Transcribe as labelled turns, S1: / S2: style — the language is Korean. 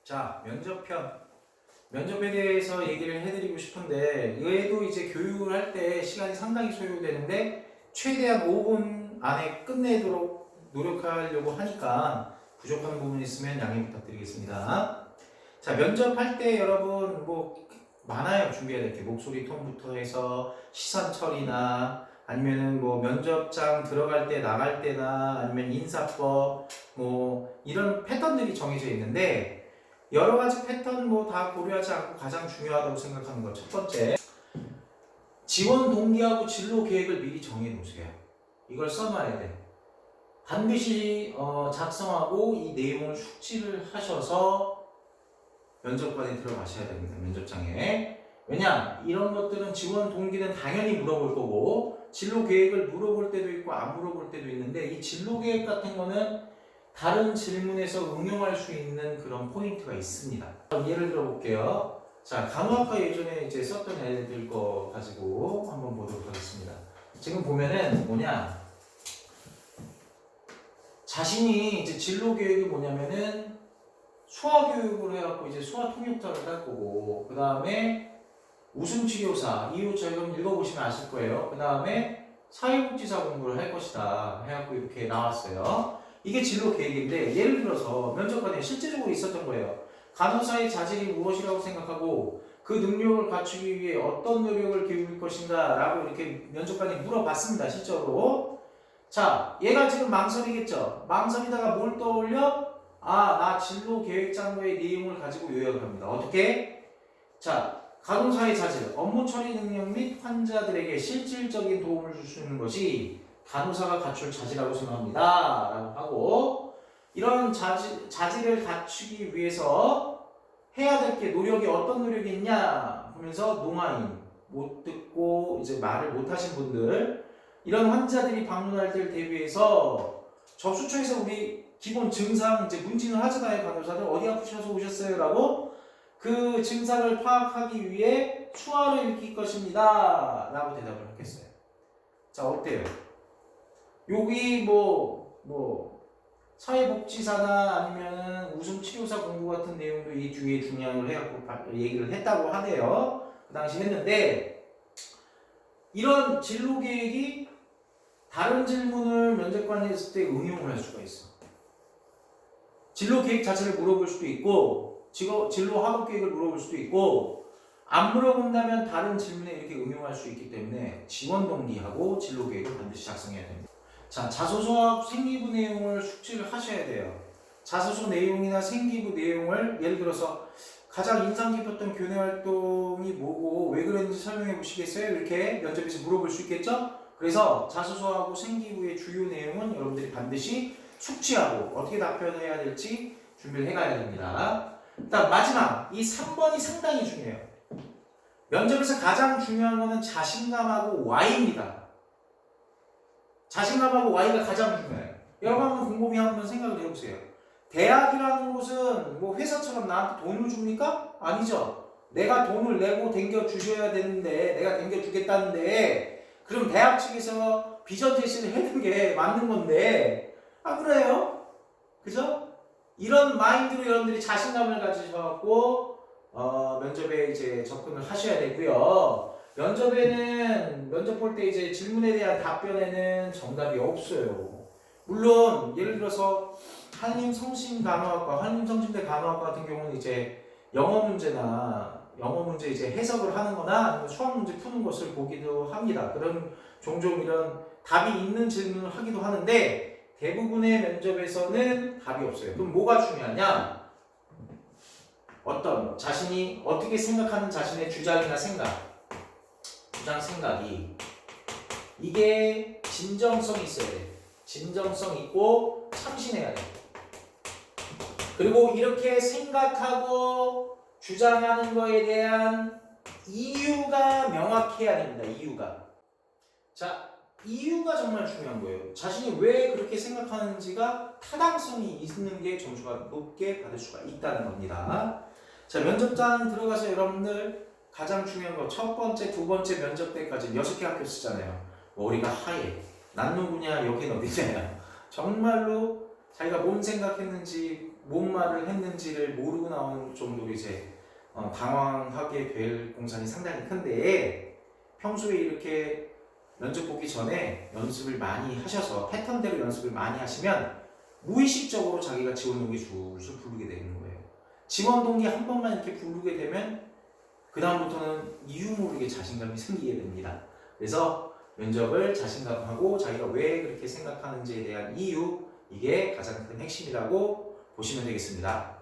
S1: 자, 면접편. 면접에 대해서 얘기를 해드리고 싶은데, 얘도 이제 교육을 할 때 시간이 상당히 소요되는데, 최대한 5분 안에 끝내도록 노력하려고 하니까 부족한 부분이 있으면 양해 부탁드리겠습니다. 자, 면접할 때 여러분, 많아요. 준비해야 될 게. 목소리 톤부터 해서 시선 처리나, 아니면은 면접장 들어갈 때, 나갈 때나, 아니면 인사법, 이런 패턴들이 정해져 있는데, 여러 가지 패턴 다 고려하지 않고 가장 중요하다고 생각하는 것. 첫 번째, 지원 동기하고 진로 계획을 미리 정해 놓으세요. 이걸 써놔야 돼. 반드시 작성하고 이 내용을 숙지를 하셔서 면접관에 들어가셔야 됩니다. 면접장에. 왜냐? 이런 것들은 지원 동기는 당연히 물어볼 거고, 진로 계획을 물어볼 때도 있고 안 물어볼 때도 있는데, 이 진로 계획 같은 거는 다른 질문에서 응용할 수 있는 그런 포인트가 있습니다. 예를 들어 볼게요. 자, 간호학과 예전에 이제 썼던 애들 거 가지고 한번 보도록 하겠습니다. 지금 보면은 자신이 이제 진로 계획이 뭐냐면은 소아 교육을 해갖고 이제 소아 통역자를 딸 거고, 그 다음에 웃음치료사, 이유 저희가 읽어보시면 아실 거예요. 그 다음에 사회복지사 공부를 할 것이다 해갖고 이렇게 나왔어요. 이게 진로 계획인데, 예를 들어서 면접관에 실제적으로 있었던 거예요. 간호사의 자질이 무엇이라고 생각하고 그 능력을 갖추기 위해 어떤 노력을 기울일 것인가 라고 이렇게 면접관이 물어봤습니다. 실제로. 자, 얘가 지금 망설이겠죠. 망설이다가 뭘 떠올려? 나 진로 계획 장부의 내용을 가지고 요약을 합니다. 어떻게? 자, 간호사의 자질, 업무 처리 능력 및 환자들에게 실질적인 도움을 줄 수 있는 것이 간호사가 갖출 자질이라고 생각합니다. 라고 하고, 이런 자질을 갖추기 위해서 해야 될 게 노력이 어떤 노력이 있냐 하면서 농아인, 못 듣고 이제 말을 못 하신 분들, 이런 환자들이 방문할 때를 대비해서 접수처에서 우리 기본 증상 이제 문진을 하잖아요. 간호사들 어디 아프셔서 오셨어요? 라고 그 증상을 파악하기 위해 수화를 읽힐 것입니다. 라고 대답을 하겠어요. 자, 어때요? 여기 사회복지사나 아니면 웃음치료사 공부 같은 내용도 이 뒤에 중요한 해갖고 얘기를 했다고 하네요. 그 당시 했는데, 이런 진로 계획이 다른 질문을 면접관이 했을 때 응용을 할 수가 있어. 진로 계획 자체를 물어볼 수도 있고, 진로 학업 계획을 물어볼 수도 있고, 안 물어본다면 다른 질문에 이렇게 응용할 수 있기 때문에 지원 동기하고 진로 계획을 반드시 작성해야 됩니다. 자, 자소서와 생기부 내용을 숙지를 하셔야 돼요. 자소서 내용이나 생기부 내용을 예를 들어서 가장 인상 깊었던 교내 활동이 뭐고 왜 그랬는지 설명해 보시겠어요? 이렇게 면접에서 물어볼 수 있겠죠? 그래서 자소서하고 생기부의 주요 내용은 여러분들이 반드시 숙지하고 어떻게 답변해야 될지 준비를 해가야 됩니다. 일단 마지막 이 3번이 상당히 중요해요. 면접에서 가장 중요한 거는 자신감하고 Y입니다. 자신감하고 Y가 가장 중요해요. 여러분 한번 곰곰이 한번 생각을 해보세요. 대학이라는 곳은 회사처럼 나한테 돈을 줍니까? 아니죠. 내가 돈을 내고 댕겨 주셔야 되는데, 내가 댕겨 주겠다는데, 그럼 대학 측에서 비전 제시를 해준 게 맞는 건데, 그래요? 그죠? 이런 마인드로 여러분들이 자신감을 가지셔갖고 면접에 이제 접근을 하셔야 되고요. 면접 볼 때 이제 질문에 대한 답변에는 정답이 없어요. 물론 예를 들어서 한림성심간호학과, 한림성심대 간호학과 같은 경우는 이제 영어 문제 이제 해석을 하는거나 아니면 수학 문제 푸는 것을 보기도 합니다. 그런 종종 이런 답이 있는 질문을 하기도 하는데 대부분의 면접에서는 답이 없어요. 그럼 뭐가 중요하냐? 자신이 어떻게 생각하는 자신의 주장이나 생각이 이게 진정성이 있어야 돼. 진정성 있고 참신해야 돼. 그리고 이렇게 생각하고 주장하는 거에 대한 이유가 명확해야 됩니다. 이유가 정말 중요한 거예요. 자신이 왜 그렇게 생각하는지가 타당성이 있는 게 점수가 높게 받을 수가 있다는 겁니다. 자, 면접장 들어가서 여러분들 가장 중요한 거 첫 번째, 두 번째 면접 때까지 6개 학교 쓰잖아요. 머리가 하얘. 난 누구냐, 여긴 어디냐. 정말로 자기가 뭔 생각했는지 뭔 말을 했는지를 모르고 나오는 정도로 이제 당황하게 될 공산이 상당히 큰데 평소에 이렇게 면접 보기 전에 연습을 많이 하셔서 패턴대로 연습을 많이 하시면 무의식적으로 자기가 지원 동기 줄줄 부르게 되는 거예요. 지원 동기 한 번만 이렇게 부르게 되면 그 다음부터는 이유 모르게 자신감이 생기게 됩니다. 그래서 면접을 자신감하고 자기가 왜 그렇게 생각하는지에 대한 이유, 이게 가장 큰 핵심이라고 보시면 되겠습니다.